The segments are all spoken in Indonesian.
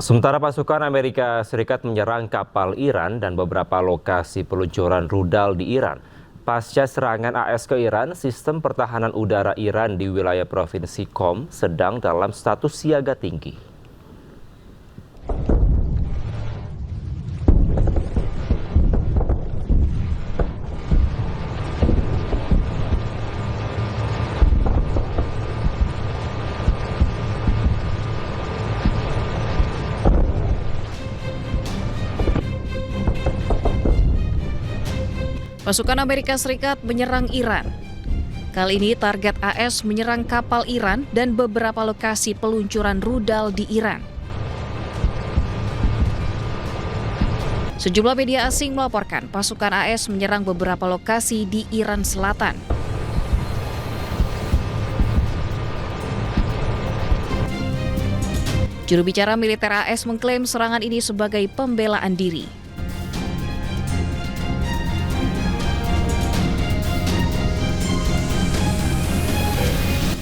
Sementara pasukan Amerika Serikat menyerang kapal Iran dan beberapa lokasi peluncuran rudal di Iran. Pasca serangan AS ke Iran, sistem pertahanan udara Iran di wilayah provinsi Qom sedang dalam status siaga tinggi. Pasukan Amerika Serikat menyerang Iran. Kali ini target AS menyerang kapal Iran dan beberapa lokasi peluncuran rudal di Iran. Sejumlah media asing melaporkan pasukan AS menyerang beberapa lokasi di Iran Selatan. Juru bicara militer AS mengklaim serangan ini sebagai pembelaan diri.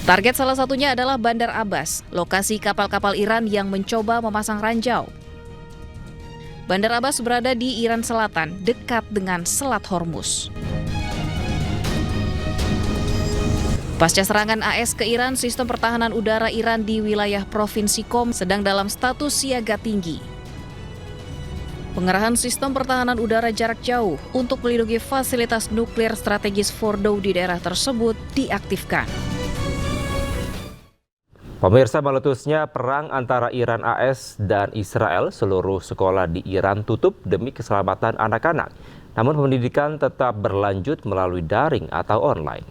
Target salah satunya adalah Bandar Abbas, lokasi kapal-kapal Iran yang mencoba memasang ranjau. Bandar Abbas berada di Iran Selatan, dekat dengan Selat Hormuz. Pasca serangan AS ke Iran, sistem pertahanan udara Iran di wilayah provinsi Qom sedang dalam status siaga tinggi. Pengerahan sistem pertahanan udara jarak jauh untuk melindungi fasilitas nuklir strategis Fordow di daerah tersebut diaktifkan. Pemirsa, meletusnya perang antara Iran AS dan Israel, seluruh sekolah di Iran tutup demi keselamatan anak-anak. Namun pendidikan tetap berlanjut melalui daring atau online.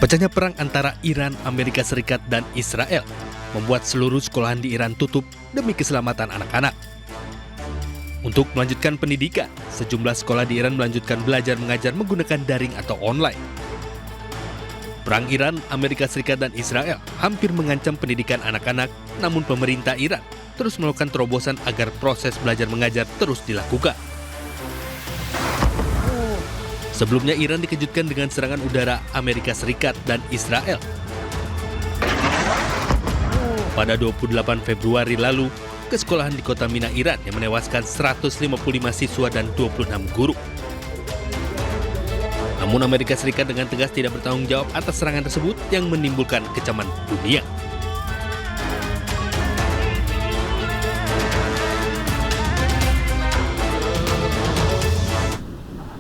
Pecahnya perang antara Iran, Amerika Serikat, dan Israel membuat seluruh sekolahan di Iran tutup demi keselamatan anak-anak. Untuk melanjutkan pendidikan, sejumlah sekolah di Iran melanjutkan belajar mengajar menggunakan daring atau online. Perang Iran, Amerika Serikat, dan Israel hampir mengancam pendidikan anak-anak, namun pemerintah Iran terus melakukan terobosan agar proses belajar mengajar terus dilakukan. Sebelumnya Iran dikejutkan dengan serangan udara Amerika Serikat dan Israel. Pada 28 Februari lalu, ke sekolahan di kota Mina, Iran yang menewaskan 155 siswa dan 26 guru. Namun Amerika Serikat dengan tegas tidak bertanggung jawab atas serangan tersebut yang menimbulkan kecaman dunia.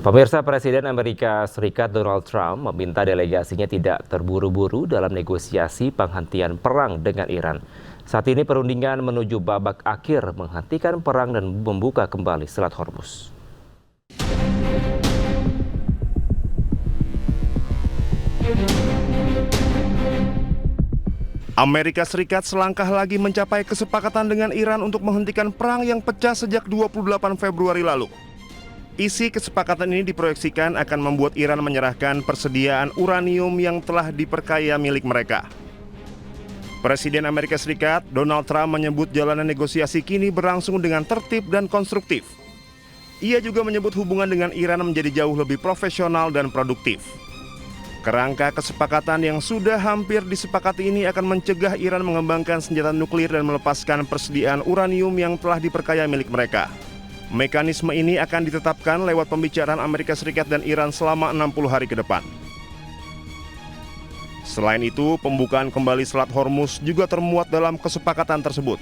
Pemirsa, Presiden Amerika Serikat Donald Trump meminta delegasinya tidak terburu-buru dalam negosiasi penghentian perang dengan Iran. Saat ini perundingan menuju babak akhir menghentikan perang dan membuka kembali Selat Hormuz. Amerika Serikat selangkah lagi mencapai kesepakatan dengan Iran untuk menghentikan perang yang pecah sejak 28 Februari lalu. Isi kesepakatan ini diproyeksikan akan membuat Iran menyerahkan persediaan uranium yang telah diperkaya milik mereka. Presiden Amerika Serikat Donald Trump menyebut jalanan negosiasi kini berlangsung dengan tertib dan konstruktif. Ia juga menyebut hubungan dengan Iran menjadi jauh lebih profesional dan produktif. Kerangka kesepakatan yang sudah hampir disepakati ini akan mencegah Iran mengembangkan senjata nuklir dan melepaskan persediaan uranium yang telah diperkaya milik mereka. Mekanisme ini akan ditetapkan lewat pembicaraan Amerika Serikat dan Iran selama 60 hari ke depan. Selain itu, pembukaan kembali Selat Hormuz juga termuat dalam kesepakatan tersebut.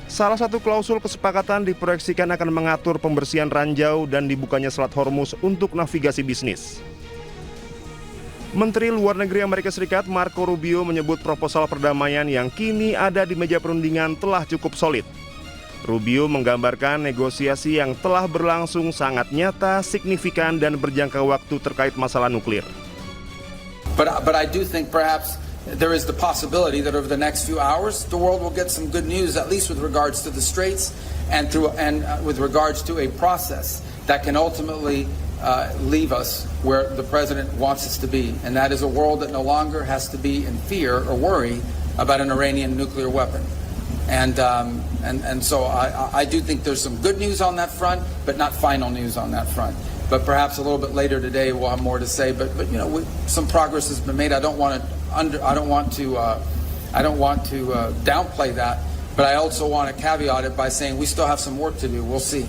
Salah satu klausul kesepakatan diproyeksikan akan mengatur pembersihan ranjau dan dibukanya Selat Hormuz untuk navigasi bisnis. Menteri Luar Negeri Amerika Serikat Marco Rubio menyebut proposal perdamaian yang kini ada di meja perundingan telah cukup solid. Rubio menggambarkan negosiasi yang telah berlangsung sangat nyata, signifikan, dan berjangka waktu terkait masalah nuklir. But I do think perhaps there is the possibility that over the next few hours the world will get some good news, at least with regards to the Straits and with regards to a process that can ultimately leave us where the president wants us to be, and that is a world that no longer has to be in fear or worry about an Iranian nuclear weapon. And so I do think there's some good news on that front, but not final news on that front. but perhaps a little bit later today we'll have more to say. But you know, some progress has been made. I don't want to downplay that, but I also want to caveat it by saying we still have some work to do. We'll see.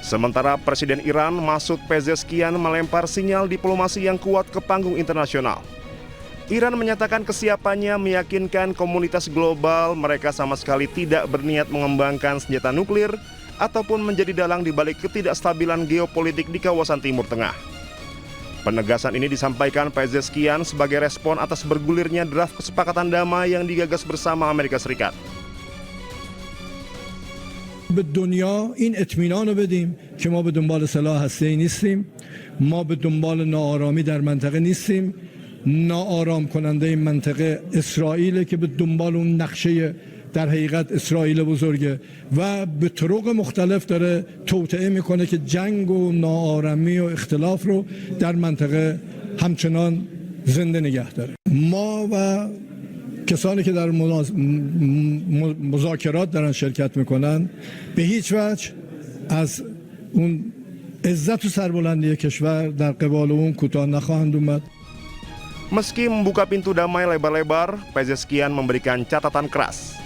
Sementara Presiden Iran Masoud Pezeshkian melempar sinyal diplomasi yang kuat ke panggung internasional. Iran menyatakan kesiapannya meyakinkan komunitas global mereka sama sekali tidak berniat mengembangkan senjata nuklir ataupun menjadi dalang di balik ketidakstabilan geopolitik di kawasan Timur Tengah. Penegasan ini disampaikan Pezeshkian sebagai respon atas bergulirnya draft kesepakatan damai yang digagas bersama Amerika Serikat. به دنیا این اطمینان رو بدیم که ما به دنبال سلاح هسته‌ای نیستیم، ما به دنبال ناآرامی در منطقه نیستیم. ناآرام کننده این منطقه اسرائیل که به دنبال اون نقشه در حقیقت اسرائیل بزرگه و به طرق مختلف داره توطئه میکنه که جنگ و ناآرامی و اختلاف رو در منطقه همچنان زنده نگه داره. ما و کسانی که در مذاکرات دارن شرکت میکنن به هیچ وجه از اون عزت و سربلندی کشور در قبال اون کوتاه نخواهند اومد. Meski membuka pintu damai lebar-lebar, Pezeshkian memberikan catatan keras.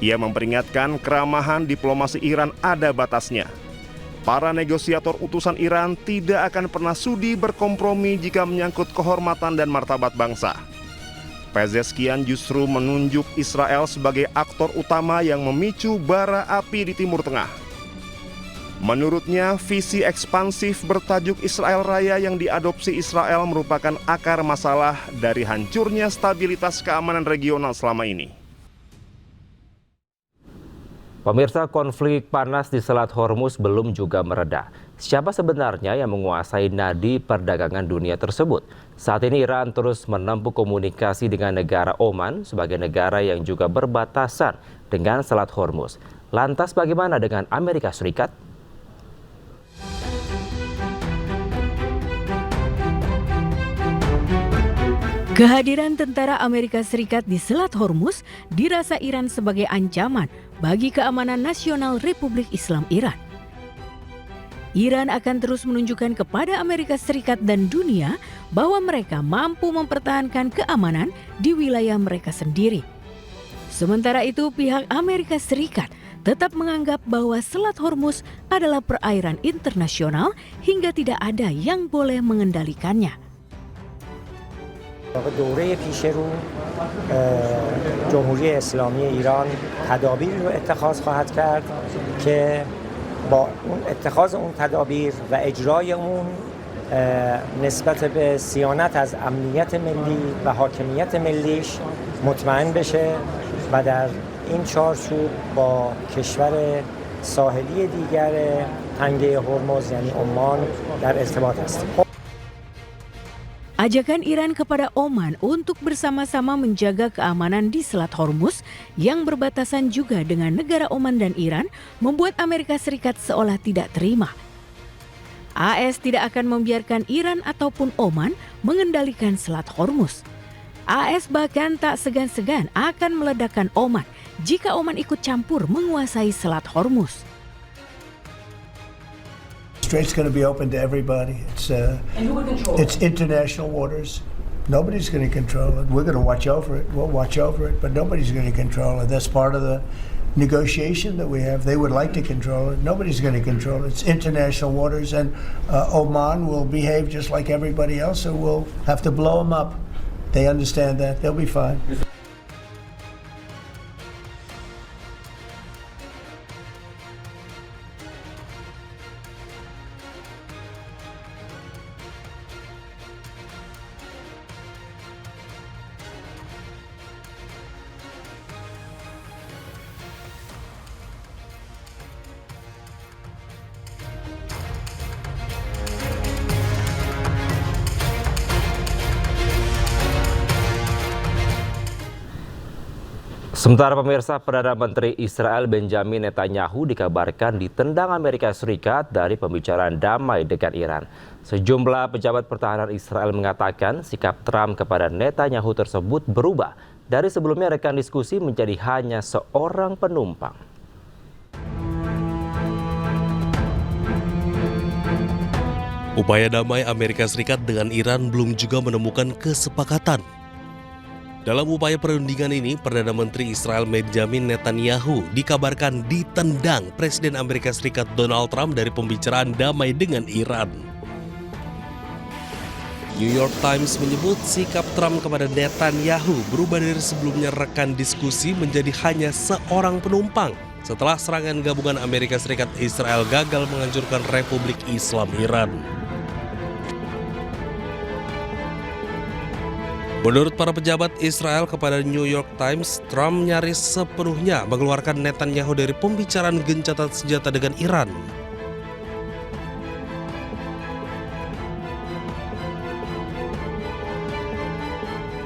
Ia memperingatkan keramahan diplomasi Iran ada batasnya. Para negosiator utusan Iran tidak akan pernah sudi berkompromi jika menyangkut kehormatan dan martabat bangsa. Pezeshkian justru menunjuk Israel sebagai aktor utama yang memicu bara api di Timur Tengah. Menurutnya, visi ekspansif bertajuk Israel Raya yang diadopsi Israel merupakan akar masalah dari hancurnya stabilitas keamanan regional selama ini. Pemirsa, konflik panas di Selat Hormuz belum juga mereda. Siapa sebenarnya yang menguasai nadi perdagangan dunia tersebut? Saat ini Iran terus menempuh komunikasi dengan negara Oman sebagai negara yang juga berbatasan dengan Selat Hormuz. Lantas bagaimana dengan Amerika Serikat? Kehadiran tentara Amerika Serikat di Selat Hormuz dirasa Iran sebagai ancaman bagi keamanan nasional Republik Islam Iran. Iran akan terus menunjukkan kepada Amerika Serikat dan dunia bahwa mereka mampu mempertahankan keamanan di wilayah mereka sendiri. Sementara itu, pihak Amerika Serikat tetap menganggap bahwa Selat Hormuz adalah perairan internasional hingga tidak ada yang boleh mengendalikannya. دوره پیش رو جمهوری اسلامی ایران تدابیر رو اتخاذ خواهد کرد که با اون اتخاذ اون تدابیر و اجرای اون نسبت به صیانت از امنیت ملی و حاکمیت ملیش مطمئن بشه و در این چارچوب با کشور ساحلی دیگر تنگه هرمز یعنی عمان در ارتباط هستیم. Ajakan Iran kepada Oman untuk bersama-sama menjaga keamanan di Selat Hormuz yang berbatasan juga dengan negara Oman dan Iran membuat Amerika Serikat seolah tidak terima. AS tidak akan membiarkan Iran ataupun Oman mengendalikan Selat Hormuz. AS bahkan tak segan-segan akan meledakkan Oman jika Oman ikut campur menguasai Selat Hormuz. Strait's going to be open to everybody. It's international waters. Nobody's going to control it. We're going to watch over it. We'll watch over it, but nobody's going to control it. That's part of the negotiation that we have. They would like to control it. Nobody's going to control it. It's international waters, and Oman will behave just like everybody else, so we'll have to blow them up. They understand that. They'll be fine. Sementara pemirsa, Perdana Menteri Israel Benjamin Netanyahu dikabarkan ditendang Amerika Serikat dari pembicaraan damai dengan Iran. Sejumlah pejabat pertahanan Israel mengatakan sikap Trump kepada Netanyahu tersebut berubah dari sebelumnya rekan diskusi menjadi hanya seorang penumpang. Upaya damai Amerika Serikat dengan Iran belum juga menemukan kesepakatan. Dalam upaya perundingan ini, Perdana Menteri Israel Benjamin Netanyahu dikabarkan ditendang Presiden Amerika Serikat Donald Trump dari pembicaraan damai dengan Iran. New York Times menyebut sikap Trump kepada Netanyahu berubah dari sebelumnya rekan diskusi menjadi hanya seorang penumpang setelah serangan gabungan Amerika Serikat Israel gagal menghancurkan Republik Islam Iran. Menurut para pejabat Israel kepada New York Times, Trump nyaris sepenuhnya mengeluarkan Netanyahu dari pembicaraan gencatan senjata dengan Iran.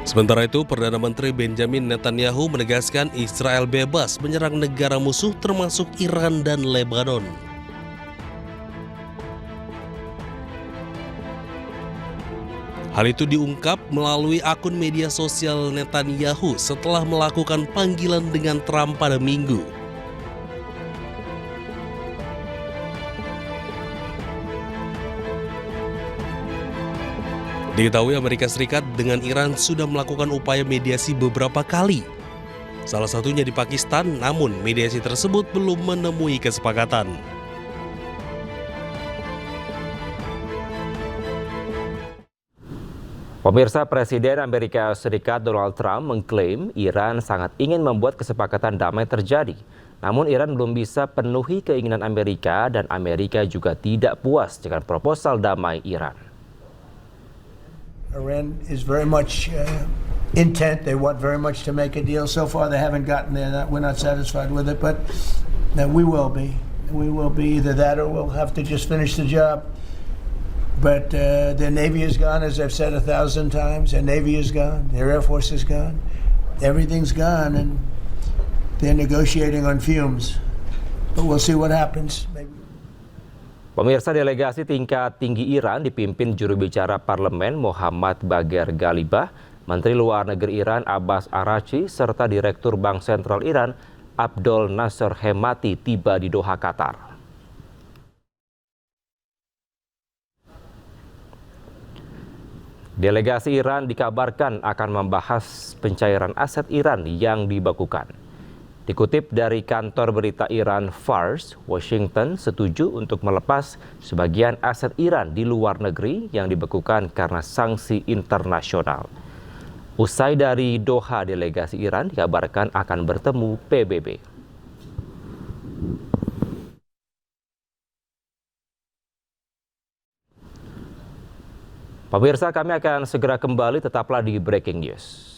Sementara itu, Perdana Menteri Benjamin Netanyahu menegaskan Israel bebas menyerang negara musuh termasuk Iran dan Lebanon. Hal itu diungkap melalui akun media sosial Netanyahu setelah melakukan panggilan dengan Trump pada Minggu. Diketahui Amerika Serikat dengan Iran sudah melakukan upaya mediasi beberapa kali. Salah satunya di Pakistan, namun mediasi tersebut belum menemui kesepakatan. Pemirsa, Presiden Amerika Serikat Donald Trump mengklaim Iran sangat ingin membuat kesepakatan damai terjadi. Namun Iran belum bisa penuhi keinginan Amerika dan Amerika juga tidak puas dengan proposal damai Iran. Iran is very much intent. They want very much to make a deal. So far, they haven't gotten there. We're not satisfied with it, but we will be. We will be either that or we'll have to just finish the job. But their Navy is gone, as I've said 1,000 times. Their Navy is gone. Their Air Force is gone. Everything's gone, and they're negotiating on fumes. But we'll see what happens. Maybe. Pemirsa, delegasi tingkat tinggi Iran dipimpin juru bicara parlemen Muhammad Bagher Ghalibaf, Menteri Luar Negeri Iran Abbas Araghchi, serta Direktur Bank Sentral Iran Abdol Nasser Hemati tiba di Doha, Qatar. Delegasi Iran dikabarkan akan membahas pencairan aset Iran yang dibekukan. Dikutip dari kantor berita Iran Fars, Washington setuju untuk melepas sebagian aset Iran di luar negeri yang dibekukan karena sanksi internasional. Usai dari Doha, delegasi Iran dikabarkan akan bertemu PBB. Pemirsa, kami akan segera kembali, tetaplah di Breaking News.